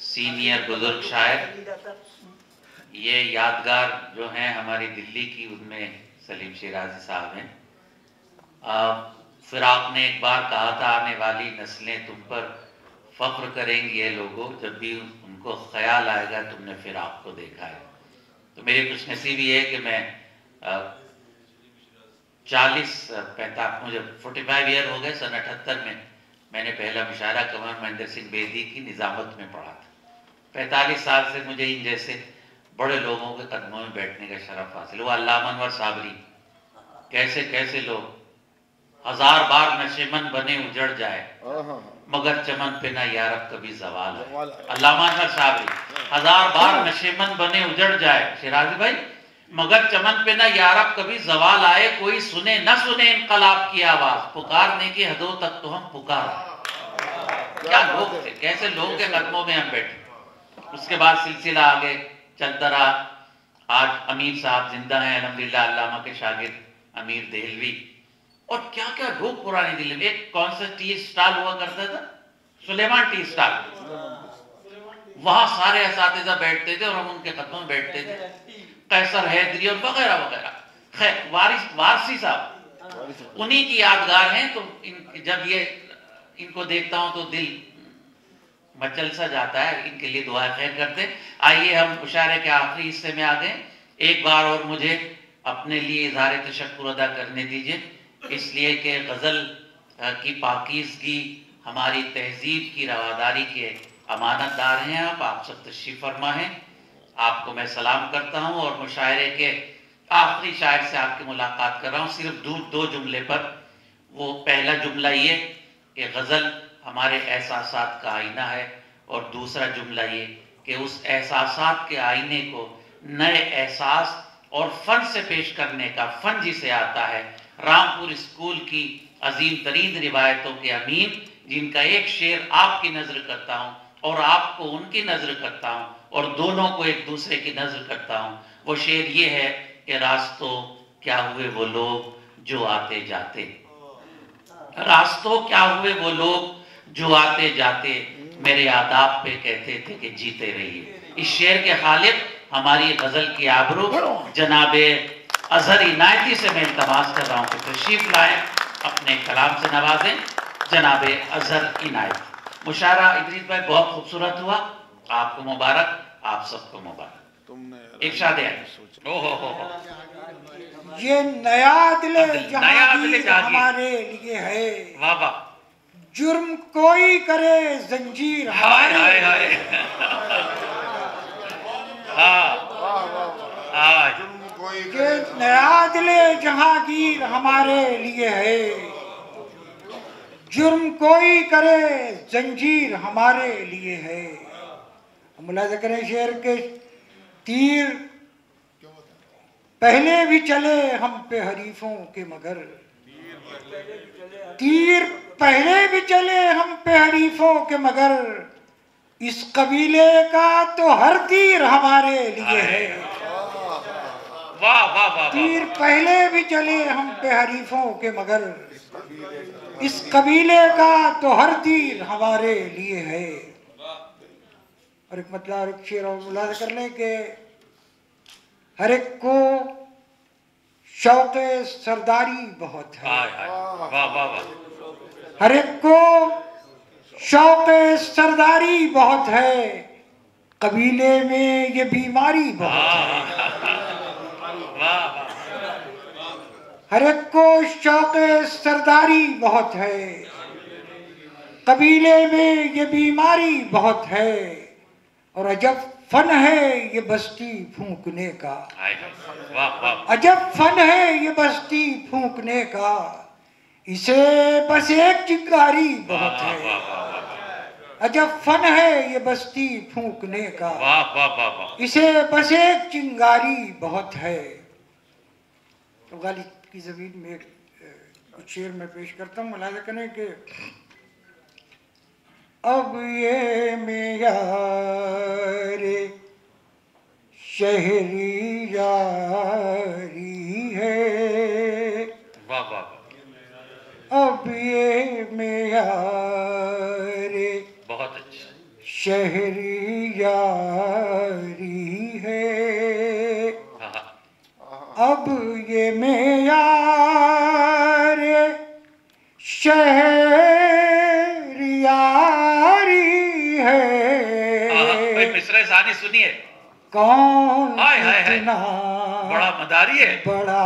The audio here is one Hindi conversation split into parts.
सीनियर बुजुर्ग शायर, ये यादगार जो हैं हमारी दिल्ली की, उनमें सलीम शिराजी साहब हैं। फिर आपने एक बार कहा था, आने वाली नस्लें तुम पर फख्र करेंगी ये लोगों, जब भी उनको ख्याल आएगा तुमने फिर आपको देखा है। तो मेरी खुशनसीबी है कि मैं 45 मुझे 45 ईयर हो गए। सन 78 में मैंने पहला मुशायरा कमर महेंद्र सिंह बेदी की निजामत में पढ़ा था। 45 साल से मुझे इन जैसे बड़े लोगों के कदमों में बैठने का शरफ हासिल हुआ। अल्लामा अनवर साबरी, कैसे कैसे लोग, 1000 बार नशेमन बने उजड़ जाए मगर चमन पे ना यारब कभी जवाल है। अल्लामा अनवर साबरी, 1000 बार नशेमन बने उजड़ जाए शिराजी भाई, मगर चमन पे ना यारब कभी जवाल आए। कोई सुने न सुने इनकलाब की आवाज, पुकारने की हदों तक तो हम पुकार आए। क्या लोग थे, कैसे लोगों के कदमों में हम बैठे। उसके बाद सिलसिला आगे चलता रहा। आज अमीर साहब जिंदा हैं अल्हम्दुलिल्लाह, अल्लामा के शागिर्द अमीर देहलवी, और क्या क्या लोग पुरानी दिल्ली में। एक कौन सा टी स्टॉल हुआ करता था, सुलेमान टी स्टॉल, वहां सारे असातिज़ा बैठते थे और हम उनके कदमों में बैठते थे। कैसर हैदरी और वगैरह वगैरह। खैर वारसी साहब उन्हीं की यादगार हैं। तो जब ये इनको देखता हूं तो दिल मचल सा जाता है। इनके लिए दुआ खैर करते। आइए हम मुशायरे के आखिरी हिस्से में आ गए। एक बार और मुझे अपने लिए इज़हार तशक्कुर अदा करने दीजिए, इसलिए कि गज़ल की पाकीज़गी हमारी तहजीब की रवादारी के अमानतदार हैं आप सब तशरीफ़ फरमा हैं। आपको मैं सलाम करता हूं और मुशायरे के आखिरी शायर से आपकी मुलाकात कर रहा हूं। सिर्फ दो जुमले पर। वो पहला जुमला ये कि गज़ल हमारे एहसासात का आईना है, और दूसरा जुमला ये कि उस एहसासात के आईने को नए एहसास और फन से पेश करने का फन जिसे आता है। रामपुर स्कूल की अजीम तरीन रिवायतों के अमीन, जिनका एक शेर आपकी नजर करता हूँ और आपको उनकी नजर करता हूँ और दोनों को एक दूसरे की नजर करता हूँ। वो शेर ये है कि रास्तों क्या हुए वो लोग जो आते जाते, रास्तों क्या हुए वो लोग जो आते जाते, मेरे आदाब पे कहते थे कि जीते रहिए। इस शेर के खालिक हमारी गजल की आबरू जनाबे अजहर इनायती से मैं इल्तमास कर रहा हूँ कि तशरीफ लाएं, अपने कलाम से नवाजें। जनाबे अजहर इनायती। मुशायरा इदरीस भाई बहुत खूबसूरत हुआ, आपको मुबारक, आप सबको मुबारक। इरशाद है, ये नया दिले जहांगीर हमारे लिए है। वाह वाह। जुर्म कोई करे जंजीर हमारे, हाय हाय ये नया दिले जहांगीर हमारे लिए है। जुर्म कोई करे जंजीर हमारे लिए है। मुलाज़ा करें शेर के तीर पहले भी चले हम पे हरीफों के मगर, तीर पहले भी चले हम पे हरीफों के मगर, इस कबीले का तो हर तीर हमारे लिए है। वाह वाह वाह। तीर पहले भी चले हम पे हरीफों के मगर, इस कबीले का तो हर तीर हमारे लिए है। और एक मतलब एक शेर और मुलाज़ा कर लें कि हर एक को शौक़े सरदारी बहुत है। वाह वाह। हर एक को शौक़े सरदारी बहुत है, कबीले में ये बीमारी बहुत है। हर एक को शौक़े सरदारी बहुत है, कबीले में ये बीमारी बहुत है, और अजब फन है ये बस्ती फूंकने का। अजब फन है ये बस्ती फूंकने का, इसे बस एक चिंगारी बहुत है। अजब फन है ये बस्ती फूंकने का, इसे बस एक चिंगारी बहुत है। तो गालिब की ज़मीन में कुछ शेर में पेश करता हूँ, मुलाज़ा करें कि अब ये मेयारे शहरी यारी है। वाह वाह। अब ये मेयारे बहुत अच्छा शहरियारी है, अब ये मेयारे शहरियारी है। मिसरे सानी सुनिए। कौन इतना बड़ा मदारी है, बड़ा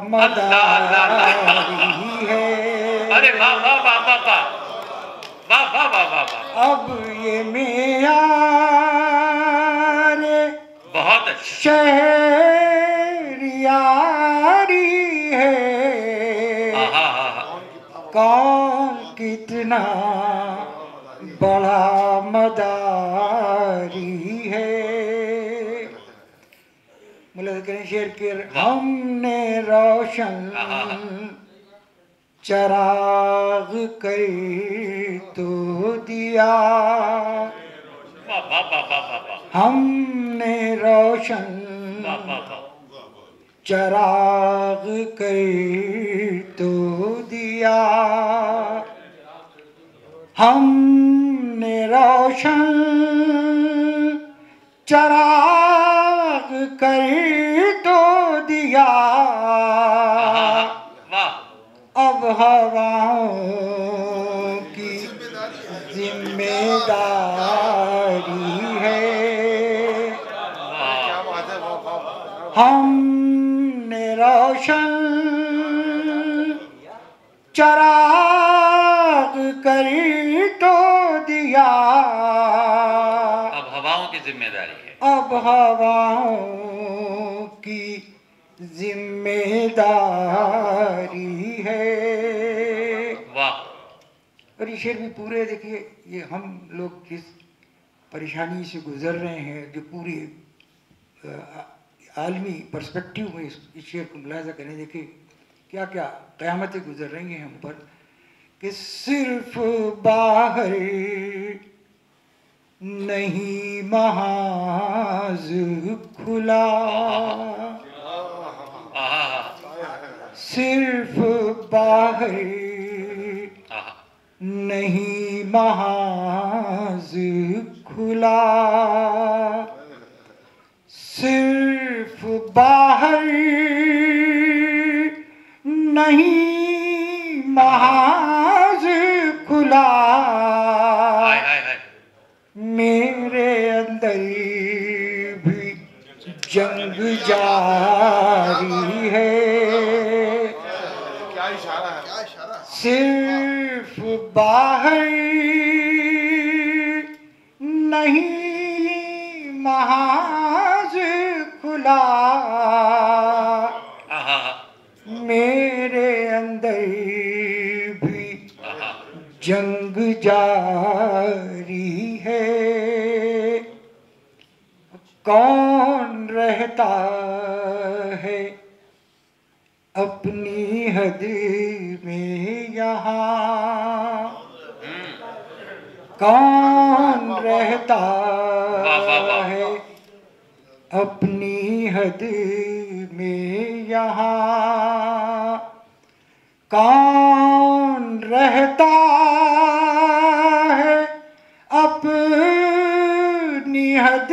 मदारी है। अरे वाह वाह वाह वाह वाह वाह वाह वाह वाह वाह। अब ये मेयारे बहुत अच्छा शहरियारी है। कौन कितना बड़ा मदारी है। मतलब करें शेर के हमने रोशन चराग कर तो दिया, हमने रोशन चराग कर तो दिया, हमने रोशन चराग कर तो दिया। अब हवाओं की जिम्मेदारी है। हमने रोशन चराग कर तो दिया, अब हवाओं की जिम्मेदारी है। अब हवाओं की जिम्मेदारी है। वाह। और ये शेर भी पूरे देखिए, ये हम लोग जिस परेशानी से गुजर रहे हैं, जो पूरी आलमी पर्सपेक्टिव में इस शेर को मुलाजा करें, देखिए क्या क्या क़यामतें गुजर रही हैं हम पर, कि सिर्फ बाहर नहीं महाज खुला, सिर्फ बाहर नहीं महाज खुला, सिर्फ बाहर नहीं महाज खुला, मेरे अंदर भी जंग जारी है। क्या इशारा है, सिर्फ बाहर नहीं महाज खुला, मेरे अंदर भी जंग जारी है। कौन रहता है अपनी हद में यहाँ, कौन रहता है अपनी हद में यहाँ, कौन रहता है अपनी हद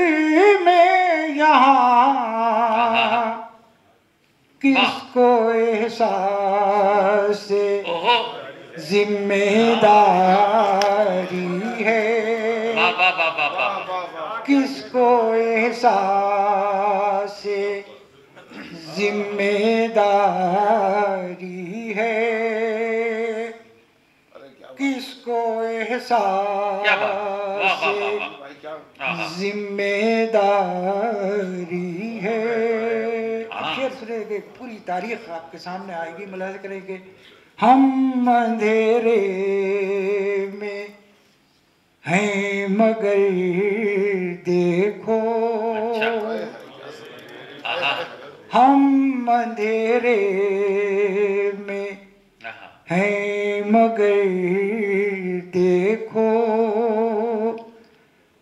में यहाँ, किसको एहसास जिम्मेदारी है, किसको एहसास जिम्मेदारी है, किसको एहसास जिम्मेदारी है। शेर सुने के पूरी तारीख आपके सामने आएगी, मुलाहिज़ा करेंगे। हम अंधेरे में हैं मगर देखो, हम अंधेरे में हैं मगर देखो,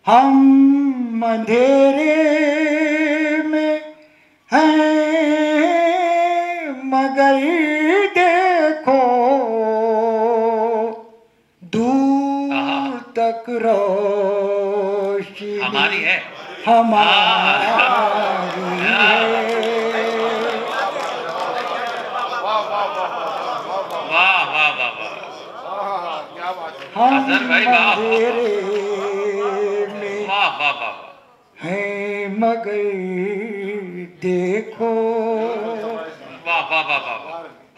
हम अंधेरे में हैं मगर देखो, दूर तक रोशनी रोशनी हमारी है, हमारी है। वाह वाह वाह वाह, हम अजहर भाई वाह, अंधेरे में वाह वाह वाह, हैं मगर देखो, वाह वाह वाह वाह,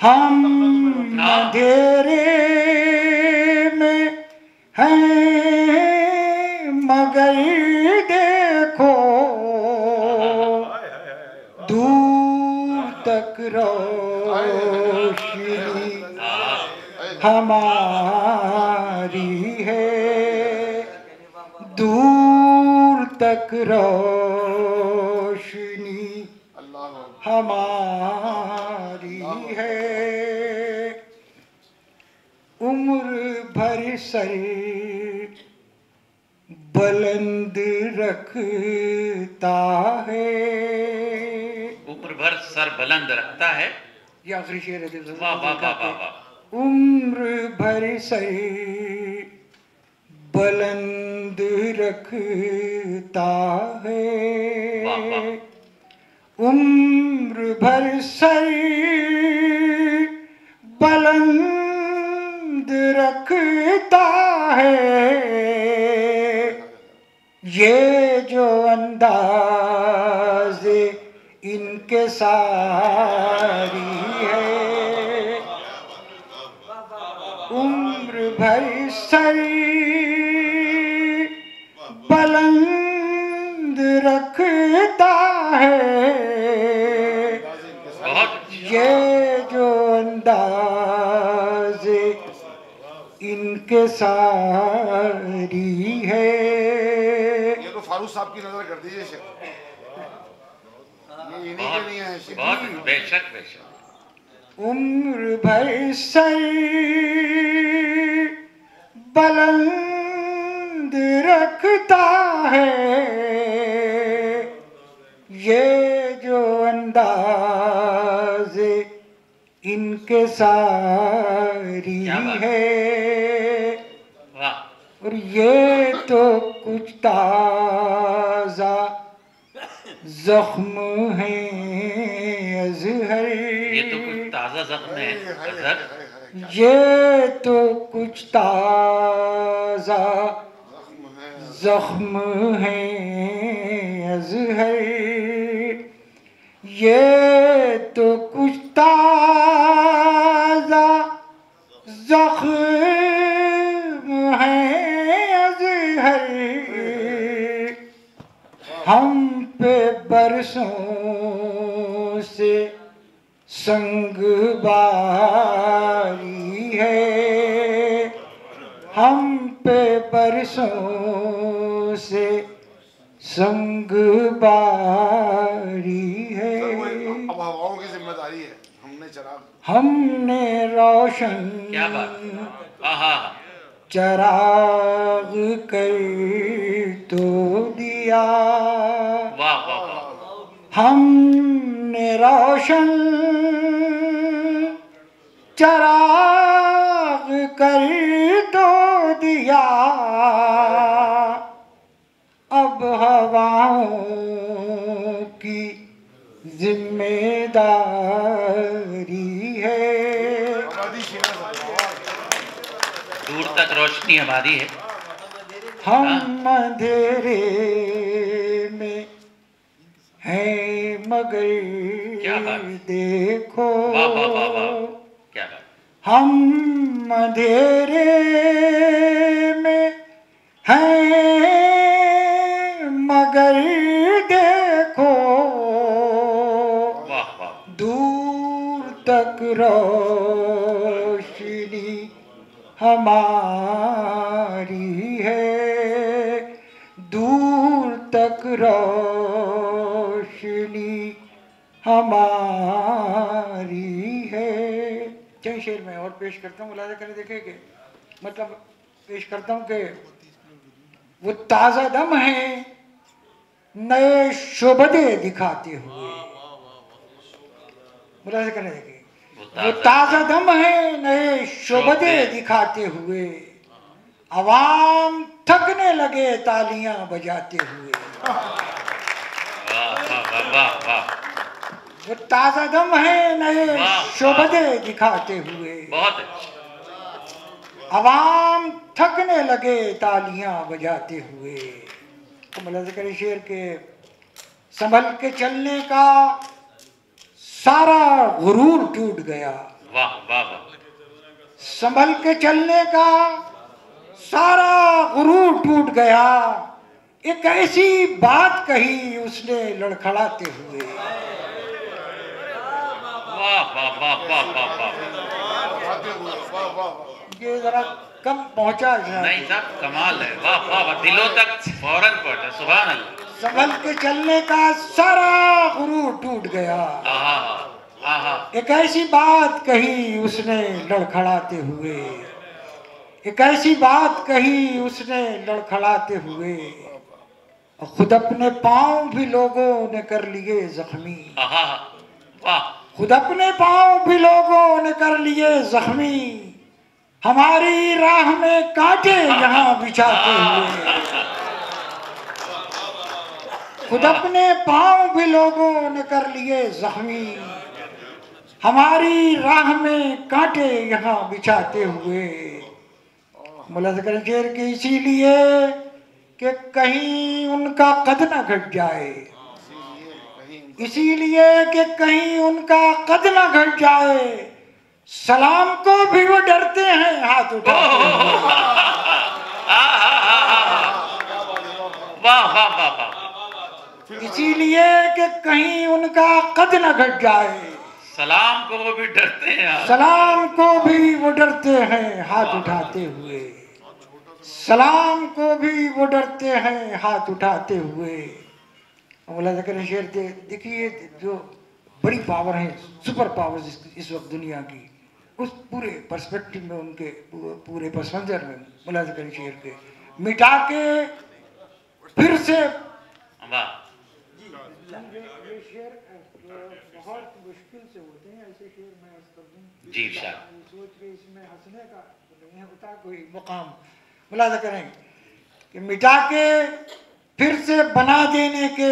हम अंधेरे में हैं मगर देखो, दूर तक रोशनी हमारी है, दूर तक रोशनी हमारी है। उम्र भर सर बुलंद रखता है, उम्र भर सर बुलंद रखता है, ये आखिरी शेर है। वाह वाह वाह वाह वाह, उम्र भर सर बुलंद रखता है, वाह वाह, उम्र भर सर बुलंद रखता है, ये जो अंदाज़े इनके सारी है, उम्र भर सर बुलंद रखता है, ये जो अंदाज़े इनके सारी है। ये तो फारूक साहब की नजर कर दीजिए शेख, ये इन्हीं के नहीं है शेख। बहुत बेशक बेशक, उम्र भर सर बुलंद रखता है, ये जो अंदाज़े इनके सारी है, और ये तो कुछ ताज़ा जख्म है अज़हर, ये तो कुछ ताज़ा जख्म है अज़हर, ये तो कुछ ताज़ा जख्म है अज़हर, ये तो कुछ ताज़ा जख्म है अज़हर, हम पे बरसों से संग बारी है, हम पे बरसों से संग बारी है। अब हवाओं की जिम्मेदारी है, हमने चराग, हमने रोशन क्या बात, आहा, चराग कर तो दिया, वाह वाह वाह, हमने रोशन चराग कर तो दिया, अब हवाओं की जिम्मेदारी है, दूर तक रोशनी हमारी है, हम अंधेरे में हैं मगर क्या बात, देखो, वाह वाह वाह वाह, क्या बात, हम अंधेरे में हैं मगर देखो, वाह वाह, दूर तक रोशनी हमारी है, दूर तक रोशनी हमारी है। चंद शेर में और पेश करता हूँ, मुलाजा करें देखेंगे, मतलब पेश करता हूँ कि वो ताज़ा दम है नए शोबदे दिखाते हुए, मुलाजा करें देखेंगे, वो ताज़ा दम है नए शोबदे दिखाते हुए, अवाम थकने लगे तालियां बजाते हुए। वाह वाह वाह वाह, वो ताजा दम है नए शोबदे दिखाते हुए। बहुत अच्छा। अवाम थकने लगे तालियां बजाते हुए। मुल्ला ज़फ़र शेर के संभल के चलने का सारा गुरूर टूट गया। वाह वाह वाह, संभल के चलने का सारा गुरूर टूट गया। एक ऐसी बात कही उसने लड़खड़ाते हुए। वाह वाह वाह वाह वाह वाह, ये जरा कम पहुंचा है। नहीं साहब कमाल है, वाह वाह वाह, दिलों तक फौरन पहुंचा, सुभान अल्लाह। संभल के चलने का सारा गुरूर टूट गया। आहा आहा, एक ऐसी बात कही उसने लड़खड़ाते हुए। एक ऐसी बात कही उसने लड़खड़ाते हुए। और खुद अपने पांव भी लोगों ने कर लिए जख्मी। आहा वाह, खुद अपने पांव भी लोगों ने कर लिए जख्मी। हमारी राह में कांटे यहाँ बिछाते हुए। खुद अपने पांव भी लोगों ने कर लिए जख्मी। हमारी राह में कांटे यहाँ बिछाते हुए। मुल्ला ज़फ़र शेर के इसीलिए कि कहीं उनका कद न घट जाए, इसीलिए कि कहीं उनका कद न घट जाए। सलाम को भी वो डरते हैं हाथ उठाते हुए। वाह वाह वाह वाह, इसीलिए कि कहीं उनका कद न घट जाए। सलाम को वो भी डरते हैं। सलाम को भी वो डरते हैं हाथ उठाते हुए। सलाम को भी वो डरते हैं हाथ उठाते हुए। मुल्ला ज़फ़र शेर देखिए जो बड़ी पावर है, सुपर पावर्स इस वक्त दुनिया की, उस पूरे पर्सपेक्टिव में उनके पूरे पस मंजर में मुल्ला ज़फ़र शेर के मिटा के फिर से वाह, ये शेर बहुत मुश्किल से होते हैं। ऐसे शेर मैं कर दूं जी शाह, सोच के इसमें हंसने का नहीं होता कोई मुकाम। मुलाज़ा करें कि मिटा के फिर से बना देने के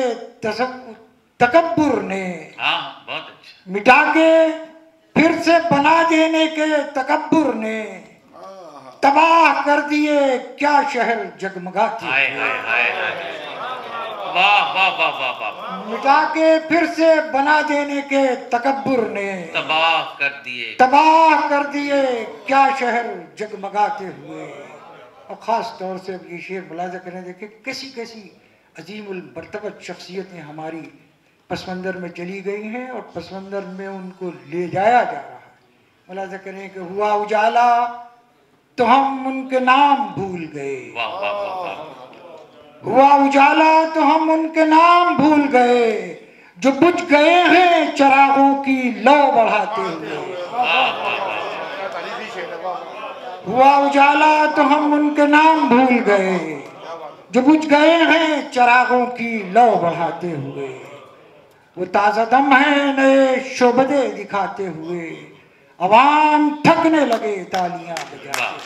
तकब्बुर ने, हाँ बहुत अच्छा, मिटा के फिर से बना देने के तकब्बुर ने तबाह कर दिए क्या शहर जगमगाते। हाय हाय हाय हाय, वाह वाह वाह वाह वाह, मिटा के फिर से बना देने के तकब्बुर ने तबाह कर दिए क्या शहर जगमगाते हुए। और ख़ास तौर से ये शेर मुलाज़ा करें, देखें कैसी कैसी अजीमुल मर्तबत शख्सियतें हमारी पसमंदर में चली गई हैं और पसमंदर में उनको ले जाया जा रहा है। मुलाज़ा करें कि हुआ उजाला तो हम उनके नाम भूल गए। वाह वाह वाह वाह, हुआ उजाला तो हम उनके नाम भूल गए जो बुझ गए हैं चिरागों की लौ बढ़ाते हुए। हुआ उजाला तो हम उनके नाम भूल गए जो बुझ गए हैं चिरागों की लौ बढ़ाते हुए। वो ताज़ा दम है नए शोबदे दिखाते हुए। अवाम थकने लगे तालियां बजाते।